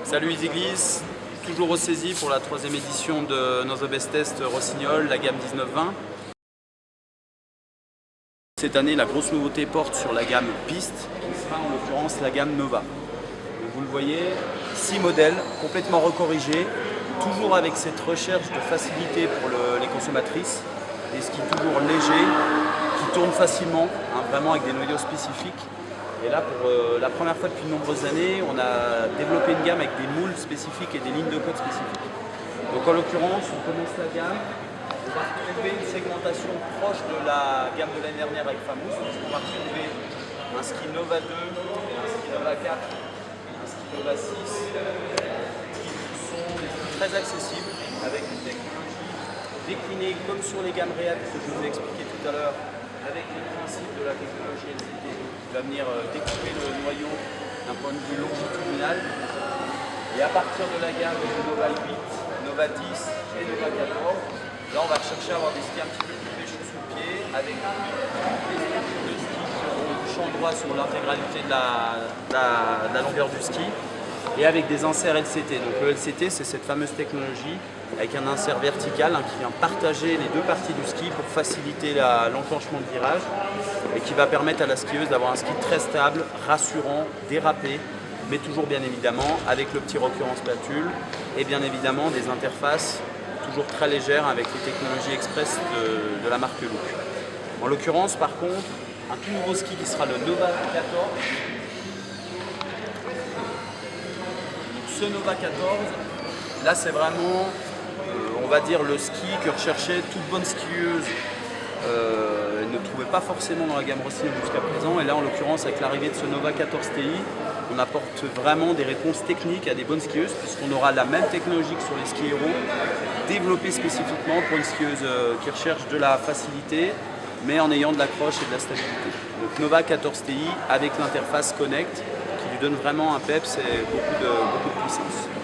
Salut EasyGliss, toujours au saisie pour la 3e édition de nos Best Test Rossignol, la gamme 19-20. Cette année, la grosse nouveauté porte sur la gamme Piste, qui sera en l'occurrence la gamme Nova. Donc, vous le voyez, 6 modèles complètement recorrigés, toujours avec cette recherche de facilité pour les consommatrices, des skis toujours légers, qui tournent facilement, vraiment avec des noyaux spécifiques. Et là, pour la première fois depuis de nombreuses années, on a développé une gamme avec des moules spécifiques et des lignes de code spécifiques. Donc en l'occurrence, on commence la gamme, on va retrouver une segmentation proche de la gamme de l'année dernière avec Famous. On va retrouver un ski Nova 2, un ski Nova 4, un ski Nova 6, qui sont des skis très accessibles, avec une technologie déclinée comme sur les gammes réelles que je vous ai expliqué tout à l'heure, avec les principes de la technologie LCD qui va venir découper le noyau d'un point de vue longitudinal. Et à partir de la gamme de Nova 8, Nova 10 et Nova 14, là on va chercher à avoir des skis un petit peu plus légers sous le pied, avec des structures de ski qui auront du champ droit sur l'intégralité de la longueur du ski, et avec des inserts LCT. Donc le LCT, c'est cette fameuse technologie avec un insert vertical qui vient partager les deux parties du ski pour faciliter l'enclenchement de virage et qui va permettre à la skieuse d'avoir un ski très stable, rassurant, dérapé, mais toujours bien évidemment avec le petit rocker en spatule et bien évidemment des interfaces toujours très légères avec les technologies express de la marque Look. En l'occurrence, par contre, un tout nouveau ski qui sera le Nova 14. Ce Nova 14, là c'est vraiment, on va dire, le ski que recherchait toute bonne skieuse ne trouvait pas forcément dans la gamme Rossignol jusqu'à présent. Et là, en l'occurrence, avec l'arrivée de ce Nova 14 Ti, on apporte vraiment des réponses techniques à des bonnes skieuses, puisqu'on aura la même technologie que sur les skis héros, développée spécifiquement pour une skieuse qui recherche de la facilité, mais en ayant de l'accroche et de la stabilité. Donc Nova 14 Ti avec l'interface Connect, qui lui donne vraiment un peps et beaucoup de puissance.